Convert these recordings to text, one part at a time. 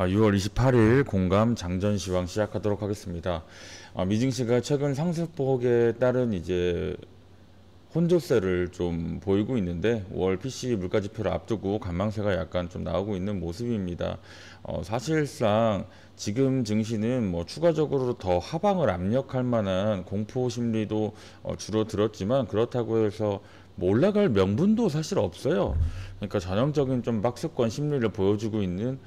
6월 28일 공감 장전시황 시작하도록 하겠습니다. 미증시가 최근 상승폭에 따른 이제 혼조세를 좀 보이고 있는데 5월 PC 물가지표를 앞두고 관망세가 약간 좀 나오고 있는 모습입니다. 사실상 지금 증시는 뭐 추가적으로 더 하방을 압력할 만한 공포 심리도 줄어들었지만 그렇다고 해서 뭐 올라갈 명분도 사실 없어요. 그러니까 전형적인 좀 박스권 심리를 보여주고 있는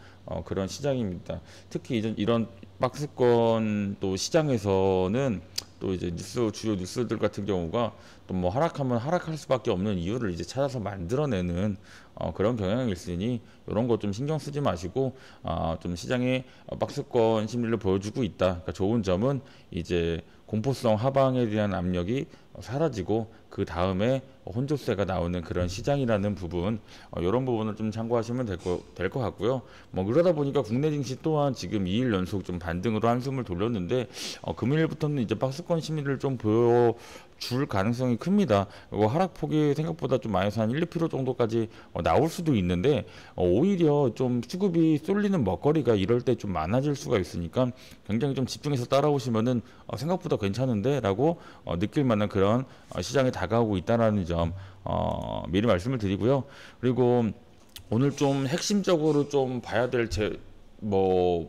그런 시장입니다. 특히 이런 박스권 또 시장에서는 또 이제 주요 뉴스들 같은 경우가 또 뭐 하락하면 하락할 수밖에 없는 이유를 이제 찾아서 만들어내는 그런 경향이 있으니 이런 거 좀 신경 쓰지 마시고 좀 시장의 박스권 심리를 보여주고 있다. 그러니까 좋은 점은 이제 공포성 하방에 대한 압력이 사라지고 그 다음에 혼조세가 나오는 그런 시장이라는 부분, 이런 부분을 좀 참고하시면 될 것 같고요. 뭐 그러다 보니까 국내 증시 또한 지금 2일 연속 좀 반등으로 한숨을 돌렸는데 금요일부터는 이제 박스권 심리를 좀 보여줄 가능성이 큽니다. 그리고 하락폭이 생각보다 좀 많아서 한 1, 2% 정도까지 나올 수도 있는데 오히려 좀 수급이 쏠리는 먹거리가 이럴 때 좀 많아질 수가 있으니까 굉장히 좀 집중해서 따라오시면은 생각보다 괜찮은데 라고 느낄 만한 그런 시장에 다가오고 있다는 점 미리 말씀을 드리고요. 그리고 오늘 좀 핵심적으로 좀 봐야 될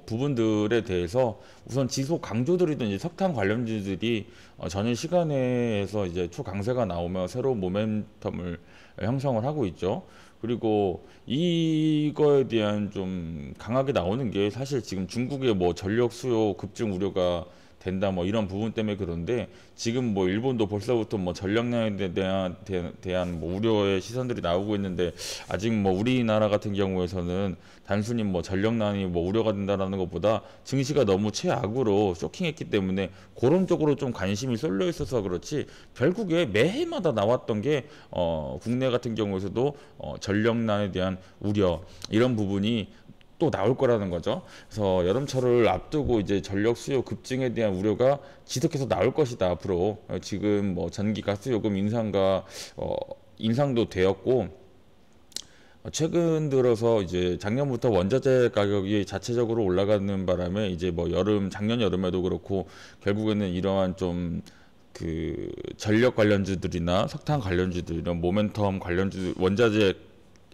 부분들에 대해서 우선 지속 강조드리던 이제 석탄 관련주들이 전일 시간에서 이제 초강세가 나오며 새로운 모멘텀을 형성을 하고 있죠. 그리고 이거에 대한 좀 강하게 나오는 게 사실 지금 중국의 뭐 전력 수요 급증 우려가 된다 뭐 이런 부분 때문에 그런데 지금 뭐 일본도 벌써부터 뭐 전력난에 대한 뭐 우려의 시선들이 나오고 있는데 아직 뭐 우리나라 같은 경우에서는 단순히 뭐 전력난이 뭐 우려가 된다라는 것보다 증시가 너무 최악으로 쇼킹했기 때문에 그런 쪽으로 좀 관심이 쏠려 있어서 그렇지 결국에 매해마다 나왔던 게 국내 같은 경우에서도 전력난에 대한 우려 이런 부분이 또 나올 거라는 거죠. 그래서 여름철을 앞두고 이제 전력 수요 급증에 대한 우려가 지속해서 나올 것이다. 앞으로 지금 뭐 전기 가스 요금 인상도 되었고 최근 들어서 이제 작년부터 원자재 가격이 자체적으로 올라가는 바람에 이제 뭐 작년 여름에도 그렇고 결국에는 이러한 좀 전력 관련주들이나 석탄 관련주들 이런 모멘텀 관련주 원자재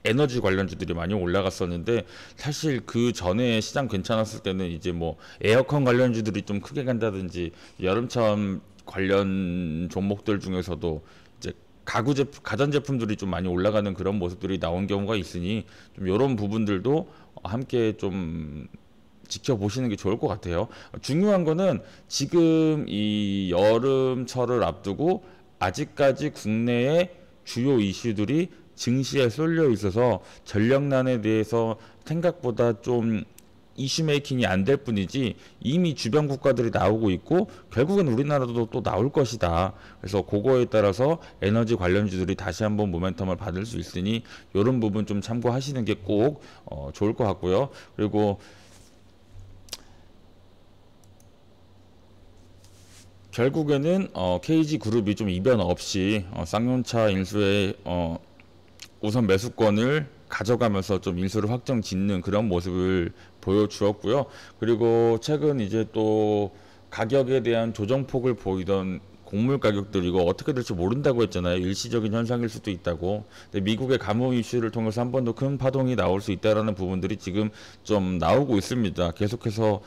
에너지 관련주들이 많이 올라갔었는데 사실 그 전에 시장 괜찮았을 때는 이제 뭐 에어컨 관련주들이 좀 크게 간다든지 여름철 관련 종목들 중에서도 이제 가전제품들이 좀 많이 올라가는 그런 모습들이 나온 경우가 있으니 좀 이런 부분들도 함께 좀 지켜보시는 게 좋을 것 같아요. 중요한 거는 지금 이 여름철을 앞두고 아직까지 국내의 주요 이슈들이 증시에 쏠려 있어서 전력난에 대해서 생각보다 좀 이슈 메이킹이 안 될 뿐이지 이미 주변 국가들이 나오고 있고 결국엔 우리나라도 또 나올 것이다. 그래서 그거에 따라서 에너지 관련주들이 다시 한번 모멘텀을 받을 수 있으니 이런 부분 좀 참고하시는 게 꼭 좋을 것 같고요. 그리고 결국에는 KG그룹이 좀 이변 없이 쌍용차 인수에 우선 매수권을 가져가면서 좀 인수를 확정 짓는 그런 모습을 보여주었고요. 그리고 최근 이제 또 가격에 대한 조정폭을 보이던 곡물 가격들 이거 어떻게 될지 모른다고 했잖아요. 일시적인 현상일 수도 있다고. 근데 미국의 가뭄 이슈를 통해서 한 번 더 큰 파동이 나올 수 있다라는 부분들이 지금 좀 나오고 있습니다. 계속해서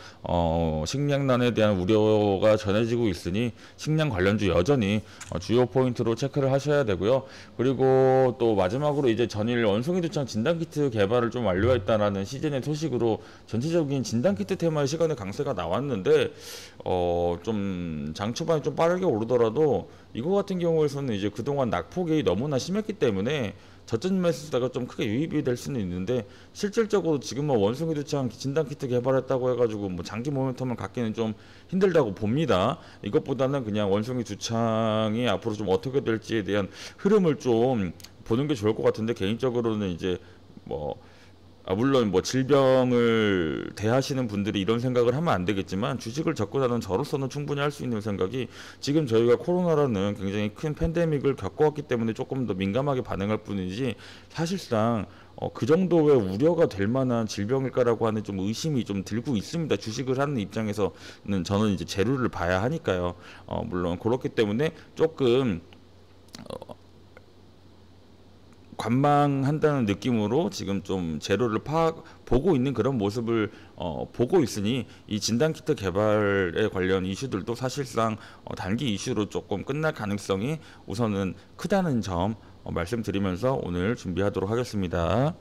식량난에 대한 우려가 전해지고 있으니 식량 관련주 여전히 주요 포인트로 체크를 하셔야 되고요. 그리고 또 마지막으로 이제 전일 원숭이 두창 진단키트 개발을 좀 완료했다라는 시즌의 소식으로 전체적인 진단키트 테마의 시간의 강세가 나왔는데 좀 장 초반에 좀 빠르게 오르더라도 이거 같은 경우에서는 이제 그동안 낙폭이 너무나 심했기 때문에 저점 매수다가 좀 크게 유입이 될 수는 있는데 실질적으로 지금은 원숭이 두창 진단키트 개발했다고 해가지고 뭐 장기 모멘텀을 갖기는 좀 힘들다고 봅니다. 이것보다는 그냥 원숭이 두창이 앞으로 좀 어떻게 될지에 대한 흐름을 좀 보는 게 좋을 것 같은데 개인적으로는 이제 뭐 물론 뭐 질병을 대하시는 분들이 이런 생각을 하면 안 되겠지만 주식을 접근하는 저로서는 충분히 할 수 있는 생각이 지금 저희가 코로나라는 굉장히 큰 팬데믹을 겪어왔기 때문에 조금 더 민감하게 반응할 뿐이지 사실상 그 정도의 우려가 될 만한 질병일까라고 하는 좀 의심이 좀 들고 있습니다. 주식을 하는 입장에서는 저는 이제 재료를 봐야 하니까요. 물론 그렇기 때문에 조금 관망한다는 느낌으로 지금 좀 재료를 보고 있는 그런 모습을 보고 있으니 이 진단키트 개발에 관련 이슈들도 사실상 단기 이슈로 조금 끝날 가능성이 우선은 크다는 점 말씀드리면서 오늘 준비하도록 하겠습니다.